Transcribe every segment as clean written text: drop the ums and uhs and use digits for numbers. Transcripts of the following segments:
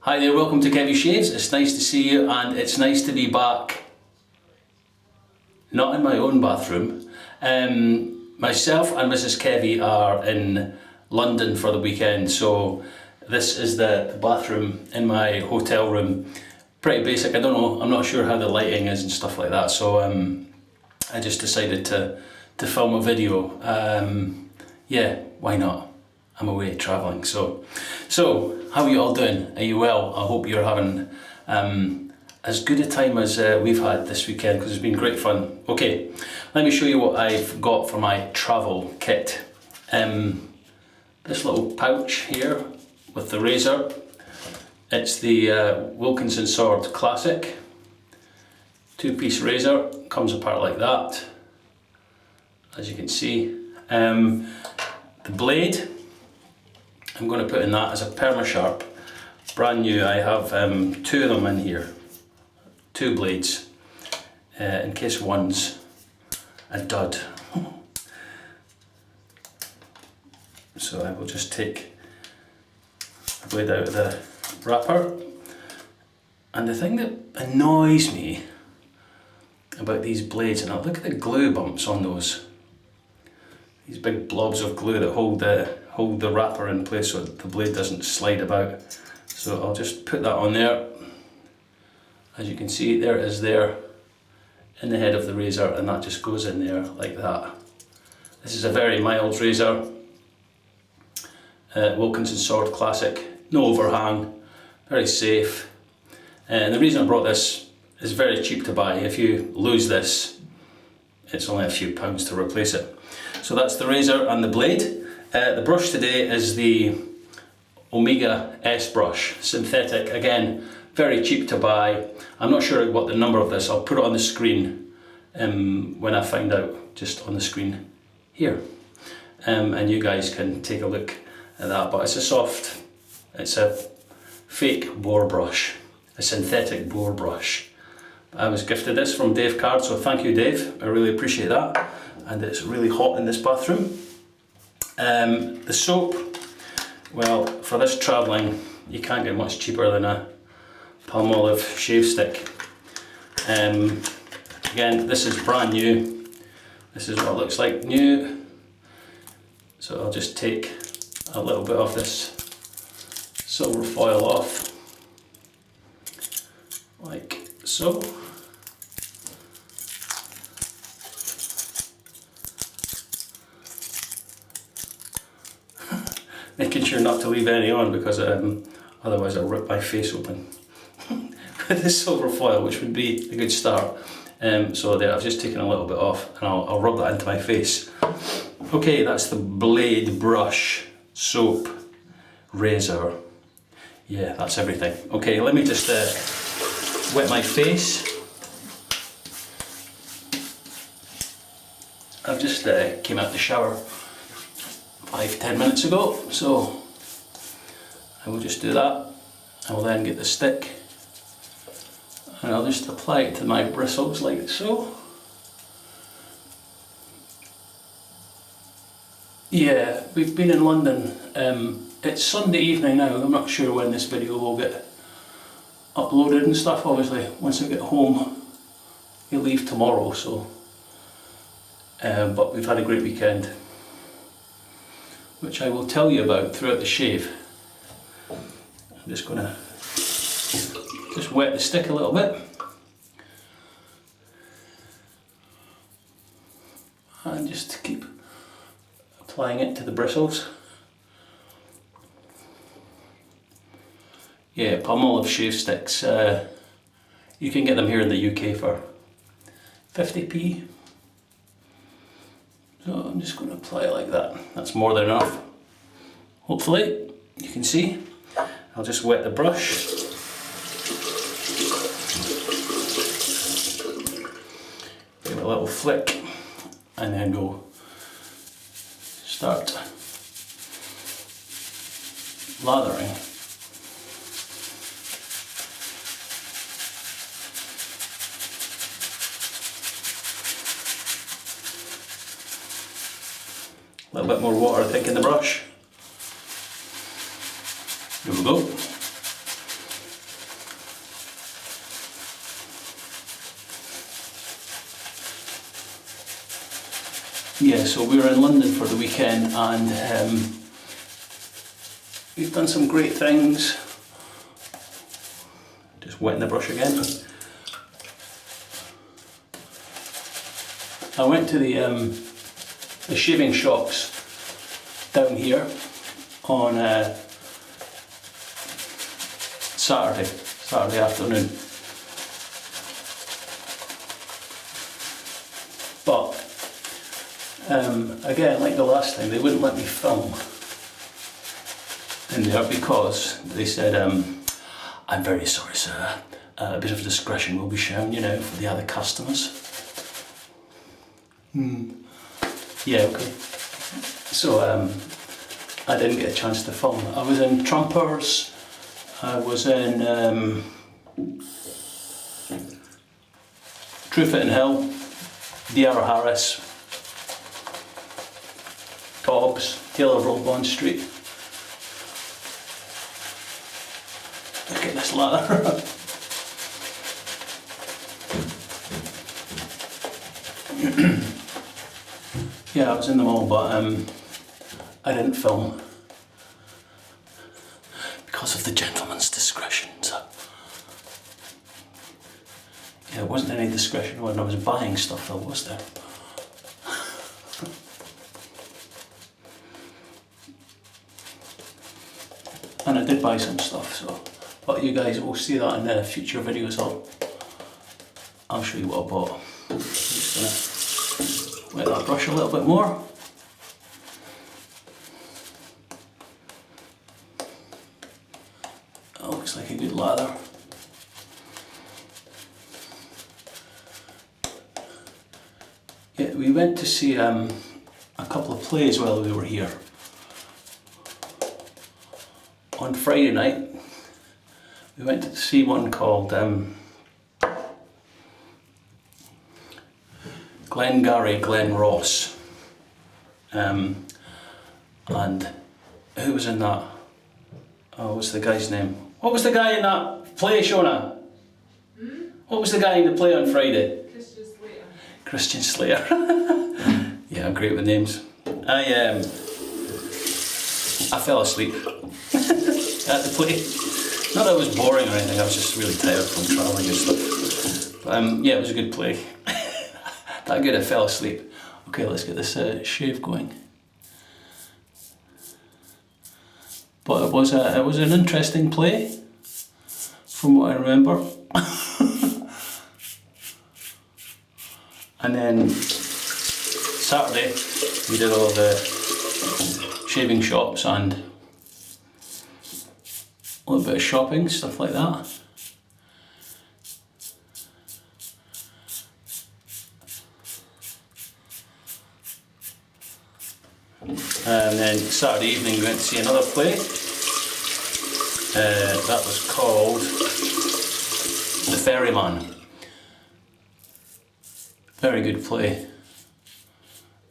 Hi there, welcome to Kevy Shaves. It's nice to see you and it's nice to be back. Not in my own bathroom. Myself and Mrs. Kevy are in London for the weekend, so this is the bathroom in my hotel room. Pretty basic, I don't know, I'm not sure how the lighting is and stuff like that, so I just decided to film a video. Yeah, why not? I'm away travelling, so how are you all doing? Are you well? I hope you're having as good a time as we've had this weekend, because it's been great fun. Okay, let me show you what I've got for my travel kit. This little pouch here with the razor. It's the Wilkinson Sword Classic. Two-piece razor, comes apart like that, as you can see. The blade, I'm going to put in that as a Perma-Sharp, brand new. I have two of them in here, two blades, in case one's a dud. So I will just take the blade out of the wrapper. And the thing that annoys me about these blades, and look at the glue bumps on those. These big blobs of glue that hold the wrapper in place so the blade doesn't slide about. So I'll just put that on there. As you can see, there it is there in the head of the razor, and that just goes in there like that. This is a very mild razor. Wilkinson Sword Classic, no overhang, very safe. And the reason I brought this is very cheap to buy. If you lose this, it's only a few pounds to replace it. So that's the razor and the blade. The brush today is the Omega S brush, synthetic, again, very cheap to buy. I'm not sure what the number of this, I'll put it on the screen when I find out, just on the screen here. And you guys can take a look at that, but it's a fake bore brush, a synthetic bore brush. I was gifted this from Dave Card, so thank you Dave, I really appreciate that. And it's really hot in this bathroom. The soap, well, for this travelling, you can't get much cheaper than a Palmolive shave stick. Again, this is brand new. This is what it looks like new. So I'll just take a little bit of this silver foil off, like so. Making sure not to leave any on, because otherwise I'll rip my face open with this silver foil, which would be a good start. So there, I've just taken a little bit off, and I'll rub that into my face. Okay, that's the blade, brush, soap, razor. Yeah, that's everything. Okay, let me just wet my face. I've just came out the shower 5-10 minutes ago, so I will just do that. I will then get the stick and I'll just apply it to my bristles like so. Yeah, we've been in London. It's Sunday evening now. I'm not sure when this video will get uploaded and stuff. Obviously, once I get home, we leave tomorrow, so but we've had a great weekend, which I will tell you about throughout the shave. I'm just going to just wet the stick a little bit. And just keep applying it to the bristles. Yeah, Palmolive shave sticks. You can get them here in the UK for 50p. So I'm just going to apply it like that. That's more than enough. Hopefully, you can see. I'll just wet the brush. Give it a little flick, and then go start lathering. A little bit more water, I think, in the brush. Here we go. yeah, so we were in London for the weekend, and we've done some great things. Just wetting the brush again. I went to the shaving shops down here on Saturday afternoon. But again, like the last time, they wouldn't let me film in there because they said, "I'm very sorry, sir. A bit of discretion will be shown, you know, for the other customers." Yeah, okay. So I didn't get a chance to film. I was in Trumpers. I was in Truefitt and Hill, D.R. Harris, Tobbs, Taylor Road, Bond Street. Look at this ladder. Yeah, I was in them all, but I didn't film because of the gentleman's discretion. So yeah, there wasn't any discretion when I was buying stuff, though, was there? And I did buy some stuff, so, but you guys will see that in the future videos. I'll show you what I bought. I'm just gonna wet that brush a little bit more. That looks like a good lather. Yeah, we went to see a couple of plays while we were here. On Friday night, we went to see one called Glengarry Glen Ross, and who was in that? Oh, what's the guy's name? What was the guy in that play, Shona? What was the guy in the play on Friday? Christian Slater. Yeah, I'm great with names. I fell asleep at the play. Not that it was boring or anything, I was just really tired from travelling and stuff. But yeah, it was a good play. That good I fell asleep. Okay, let's get this shave going. But it was an interesting play, from what I remember. And then Saturday we did all the shaving shops and a little bit of shopping, stuff like that. And then Saturday evening we went to see another play. That was called The Ferryman. Very good play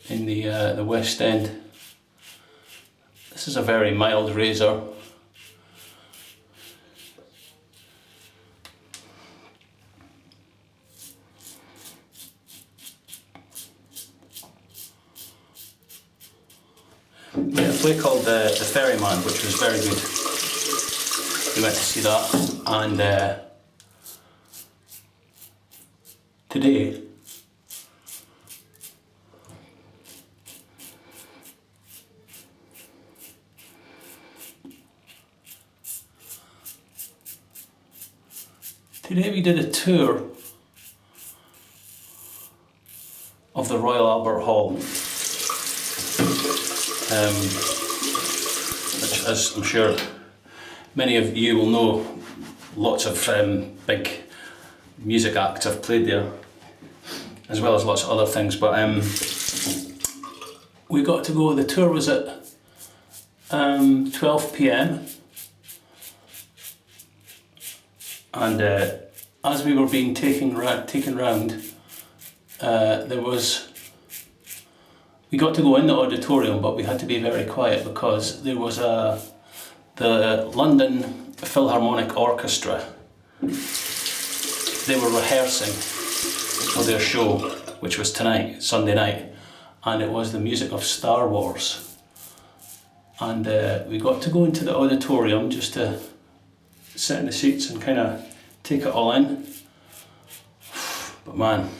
in the West End. This is a very mild razor. Yeah, a play called The Ferryman, which was very good. We went to see that, and today we did a tour of the Royal Albert Hall, which, as I'm sure many of you will know, lots of big music acts have played there, as well as lots of other things. But we got to go. The tour was at 12 p.m. and as we were being taken round, we got to go in the auditorium, but we had to be very quiet because there was the London Philharmonic Orchestra. They were rehearsing for their show, which was tonight, Sunday night, and it was the music of Star Wars. And we got to go into the auditorium just to sit in the seats and kind of take it all in. But man,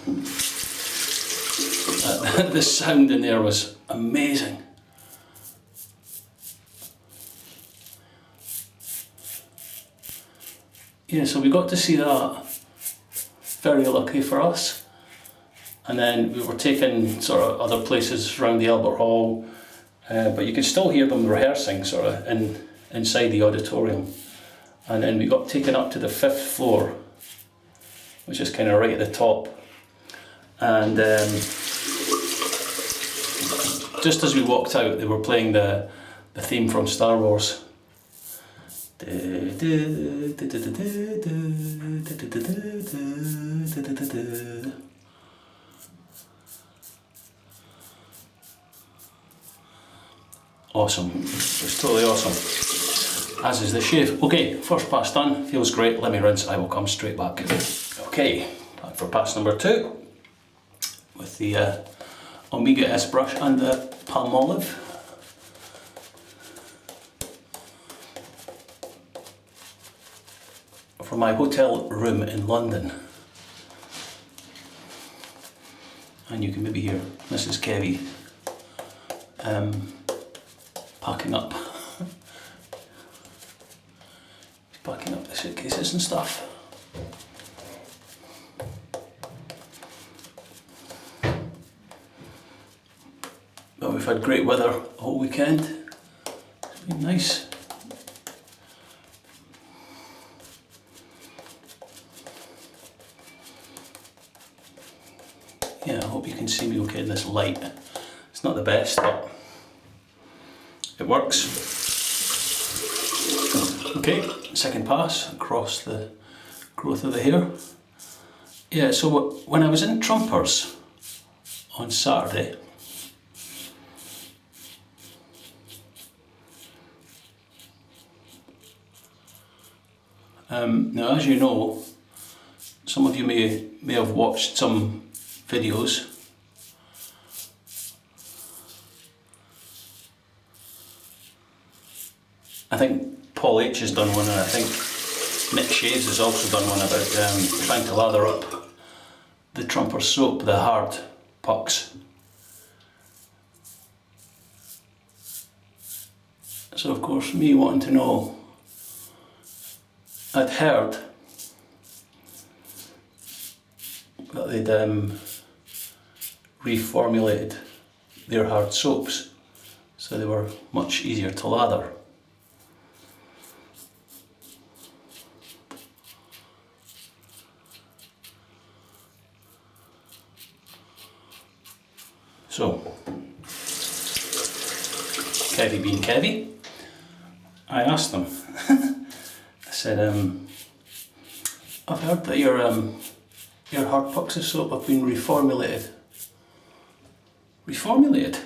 the sound in there was amazing. Yeah, so we got to see that. Very lucky for us. And then we were taken sort of other places around the Albert Hall, but you could still hear them rehearsing sort of inside the auditorium. And then we got taken up to the 5th floor, which is kind of right at the top. And just as we walked out, they were playing the theme from Star Wars. Awesome. It's totally awesome. As is the shave. Okay, first pass done. Feels great. Let me rinse. I will come straight back. Okay, back for pass number 2 with the Omega S brush and the Palmolive. For my hotel room in London. And you can maybe hear Mrs. Kevy packing up. He's packing up the suitcases and stuff. But we've had great weather all weekend. It's been nice. Yeah, I hope you can see me okay in this light. It's not the best, but it works. Okay, second pass across the growth of the hair. Yeah, so when I was in Trumpers on Saturday, now as you know, some of you may have watched some videos. I think Paul H has done one, and I think Nick Shaves has also done one about trying to lather up the Trumper soap, the hard pucks. So of course, me wanting to know, I'd heard that they'd reformulated their hard soaps, so they were much easier to lather. So, Kevy being Kevy, I asked them, I said, I've heard that your hard pucks of soap have been reformulated. Reformulated?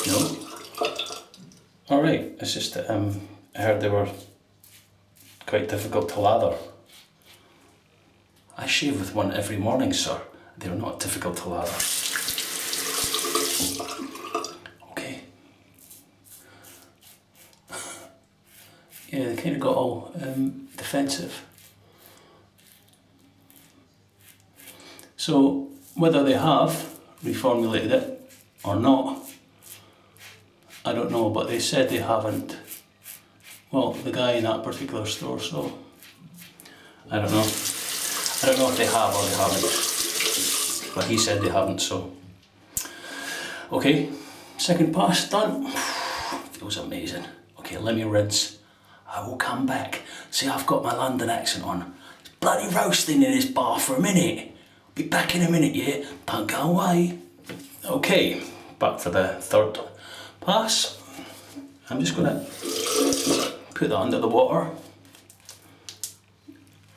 No. Alright, it's just that I heard they were quite difficult to lather. I shave with one every morning, sir. They're not difficult to lather. Okay. Yeah, they kind of got all defensive. So, whether they have reformulated it or not, I don't know, but they said they haven't. Well, the guy in that particular store, so I don't know. I don't know if they have or they haven't, but he said they haven't, so. Okay, second pass done. Feels amazing. Okay, let me rinse. I will come back. See, I've got my London accent on. It's bloody roasting in this bar for a minute. Be back in a minute, yeah? Don't go away. Okay, back for the third pass. I'm just gonna put that under the water.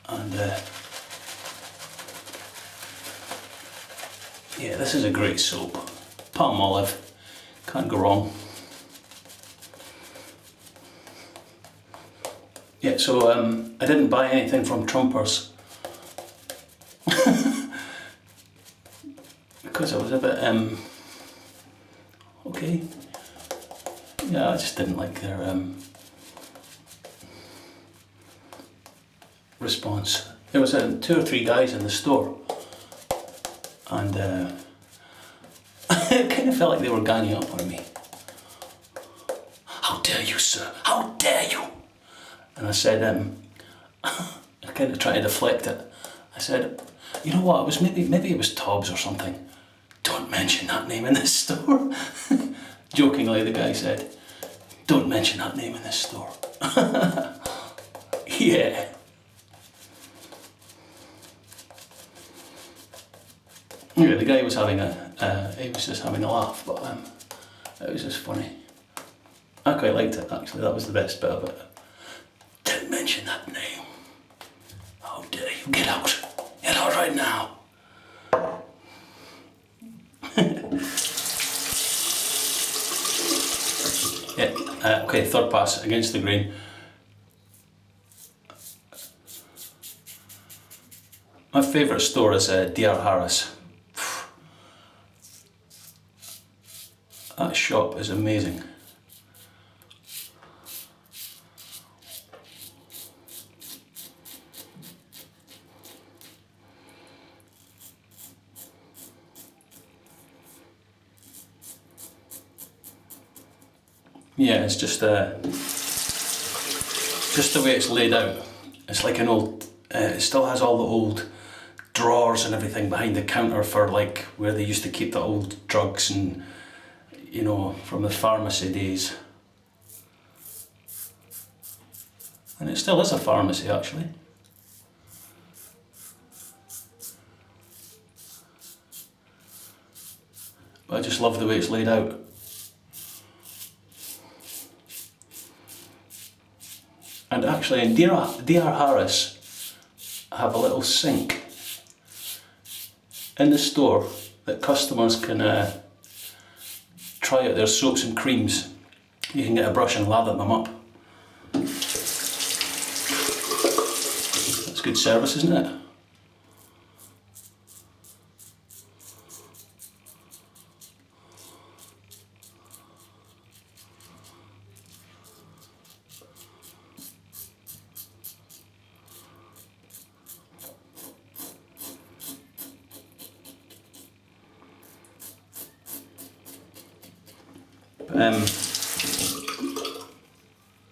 And yeah, this is a great soap. Palmolive, can't go wrong. Yeah, so I didn't buy anything from Trumpers. because I was a bit, okay. Yeah, I just didn't like their response. There was 2 or 3 guys in the store, and it kind of felt like they were ganging up on me. How dare you, sir? How dare you? And I said, I kind of tried to deflect it. I said, you know what, it was maybe it was Tobbs or something. Don't mention that name in this store. Jokingly, the guy said, don't mention that name in this store. Yeah. Yeah, the guy was having he was just having a laugh, but it was just funny. I quite liked it, actually. That was the best bit of it. Don't mention that name. How dare you? Get out. Get out right now. Yeah, okay, third pass against the grain. My favourite store is D.R. Harris. That shop is amazing. Yeah, it's just the way it's laid out. It's like an old, it still has all the old drawers and everything behind the counter for like where they used to keep the old drugs and, you know, from the pharmacy days. And it still is a pharmacy, actually. But I just love the way it's laid out. And actually in D.R. Harris, I have a little sink in the store that customers can try out their soaps and creams. You can get a brush and lather them up. That's good service, isn't it?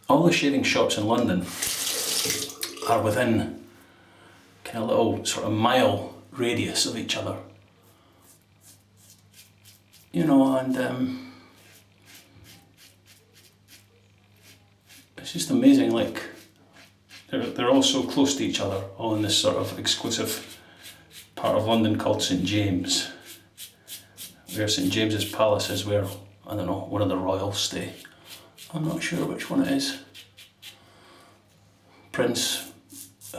All the shaving shops in London are within kind of little sort of mile radius of each other, you know, and it's just amazing, like they're all so close to each other, all in this sort of exclusive part of London called St James, where St James's Palace is, where, I don't know, one of the royals stay. I'm not sure which one it is. Prince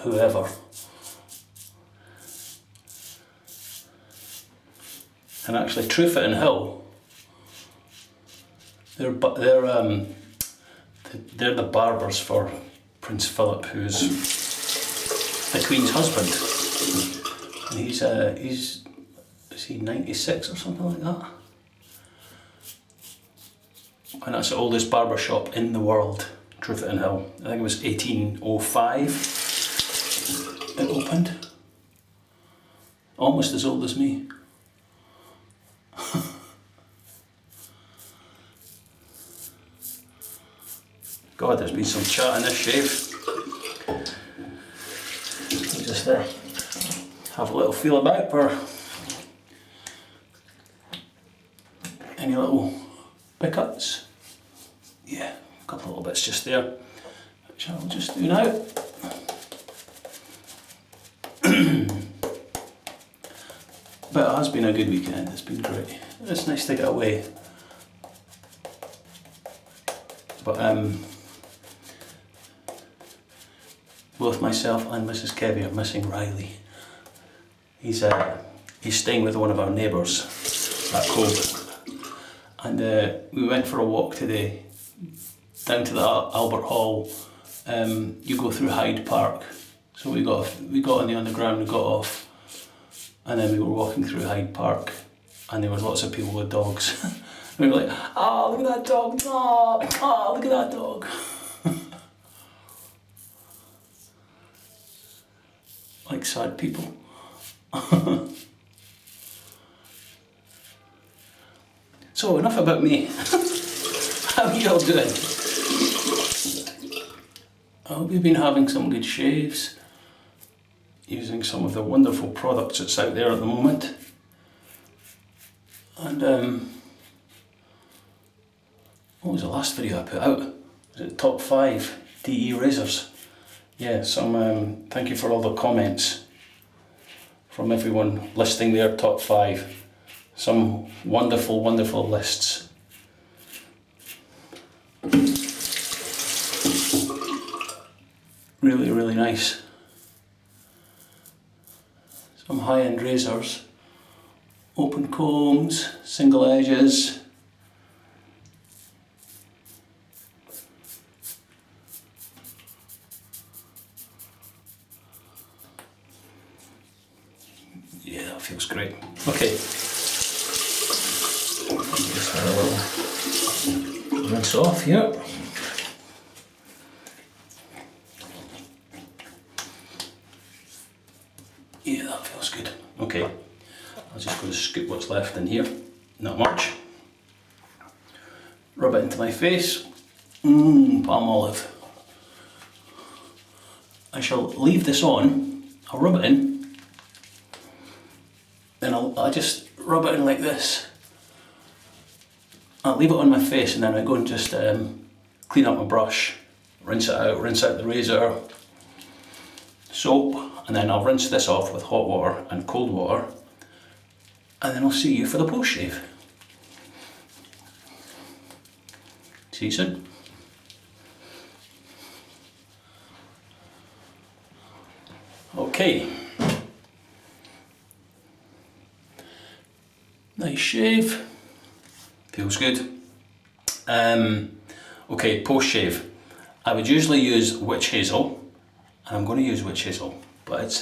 whoever. And actually Truefitt and Hill, they're the barbers for Prince Philip, who's the Queen's husband. And he's is he 96 or something like that? And that's the oldest barber shop in the world, Truefitt and Hill. I think it was 1805 it opened. Almost as old as me. God, there's been some chat in this shave. I'll just have a little feel about for any little pickups. Yeah, a couple of little bits just there, which I'll just do now. But it has been a good weekend, it's been great. It's nice to get away. But both myself and Mrs. Kevy are missing Riley. He's staying with one of our neighbours back home. And we went for a walk today down to the Albert Hall. You go through Hyde Park. So we got on the underground, we got off, and then we were walking through Hyde Park, and there was lots of people with dogs. We were like, oh, look at that dog, oh, look at that dog. Like sad people. So enough about me. How are you all doing? I hope you've been having some good shaves, using some of the wonderful products that's out there at the moment. And what was the last video I put out? Was it top 5 DE razors? Yeah, thank you for all the comments from everyone listing their top 5. Some wonderful, wonderful lists. Really, really nice. Some high-end razors. Open combs, single edges. Yeah, that feels great. Okay. Just have a little rinse off here. Yeah, that feels good. Okay, I'll just go and scoop what's left in here. Not much. Rub it into my face. Palmolive. I shall leave this on. I'll rub it in. Then I'll just rub it in like this. I'll leave it on my face and then I go and just clean up my brush, rinse out the razor, soap, and then I'll rinse this off with hot water and cold water, and then I'll see you for the post shave. See you soon. Okay. Nice shave. Feels good. Okay, post shave. I would usually use witch hazel, and I'm going to use witch hazel, but it's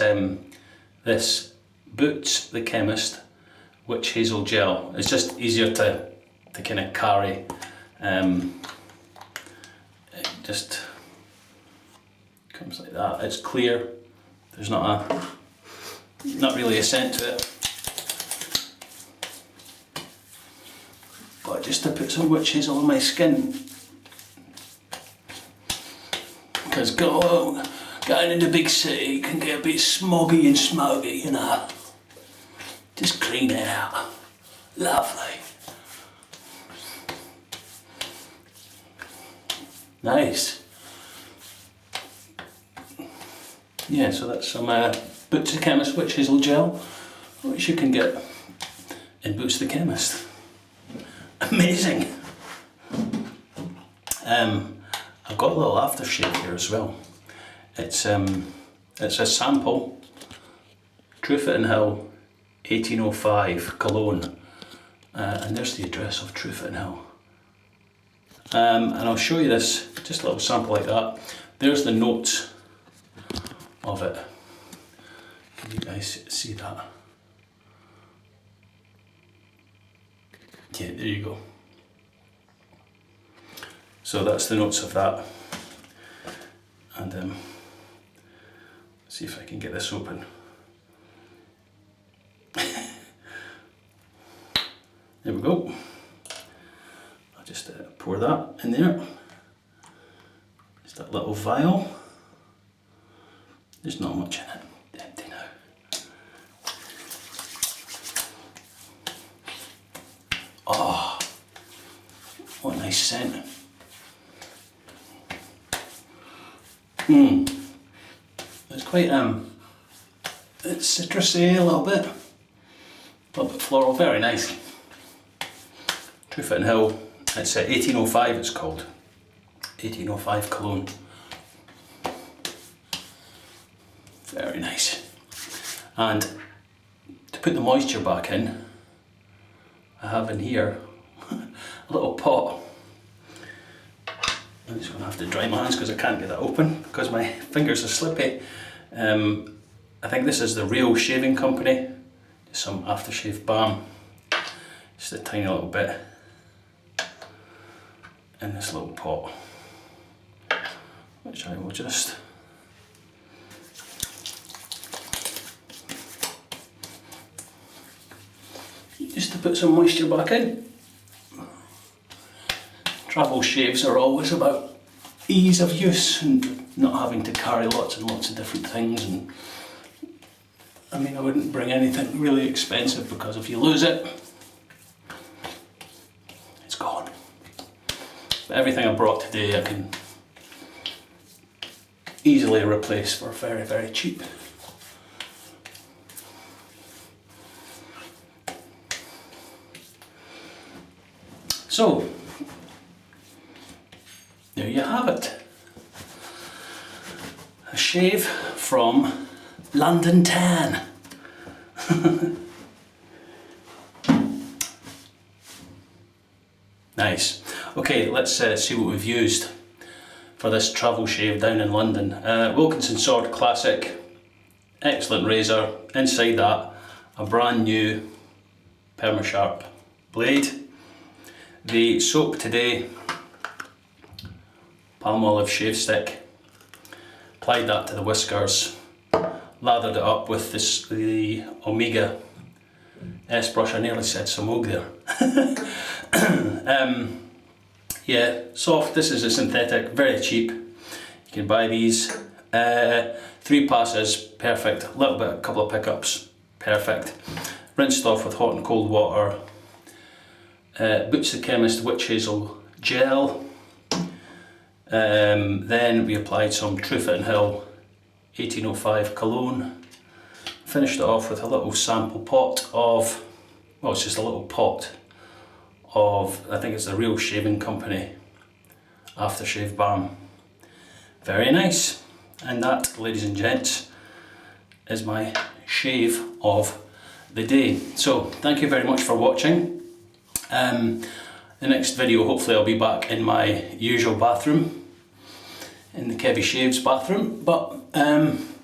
this Boots the Chemist witch hazel gel. It's just easier to kind of carry. It just comes like that. It's clear. There's not really a scent to it. But just to put some witch hazel on my skin, because going in the big city can get a bit smoggy and smoky, you know. Just clean it out. Lovely. Nice. Yeah, so that's some Boots the Chemist witch hazel gel, which you can get in Boots the Chemist. Amazing. I've got a little aftershave here as well. It's a sample Truefitt and Hill 1805 cologne, and there's the address of Truefitt and Hill. And I'll show you this, just a little sample like that. There's the notes of it. Can you guys see that? Yeah, there you go. So that's the notes of that. And see if I can get this open. There we go. I'll just pour that in there. Just that little vial. There's not much in it. Empty now. Oh, what a nice scent. It's quite it's citrusy a little bit floral, very nice. Truefitt and Hill, it's 1805 it's called. 1805 cologne. Very nice. And to put the moisture back in, I have in here a little pot. I'm just going to have to dry my hands because I can't get that open because my fingers are slippy. I think this is the Real Shaving Company. Some Aftershave Balm. just a tiny little bit in this little pot, which I will just to put some moisture back in. Travel shaves are always about ease of use and not having to carry lots and lots of different things. And I mean, I wouldn't bring anything really expensive, because if you lose it, it's gone. But everything I brought today I can easily replace for very, very cheap. So, there you have it. A shave from London Tan. Nice. Okay, let's see what we've used for this travel shave down in London. Wilkinson Sword Classic, excellent razor. Inside that, a brand new Perma-Sharp blade. The soap today, Palmolive shave stick. Applied that to the whiskers, lathered it up with the Omega S brush. I nearly said Samog there. Yeah, soft. This is a synthetic, very cheap. You can buy these. 3 passes, perfect. A couple of pickups, perfect. Rinsed off with hot and cold water. Boots the Chemist Witch Hazel gel. Then we applied some Truefitt and Hill 1805 cologne. Finished it off with a little sample pot of, well, it's just a little pot of, I think it's the Real Shaving Company Aftershave Balm. Very nice. And that, ladies and gents, is my shave of the day. So thank you very much for watching. The next video, hopefully I'll be back in my usual bathroom, in the Kevy Shaves bathroom. But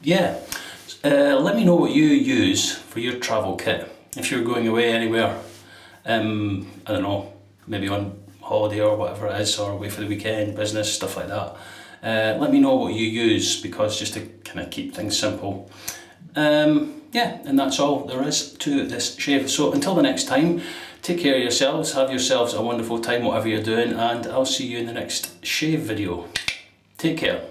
yeah, let me know what you use for your travel kit. If you're going away anywhere, I don't know, maybe on holiday or whatever it is, or away for the weekend, business, stuff like that. Let me know what you use, because just to kind of keep things simple. Yeah, and that's all there is to this shave. So until the next time, take care of yourselves, have yourselves a wonderful time, whatever you're doing, and I'll see you in the next shave video. Take care.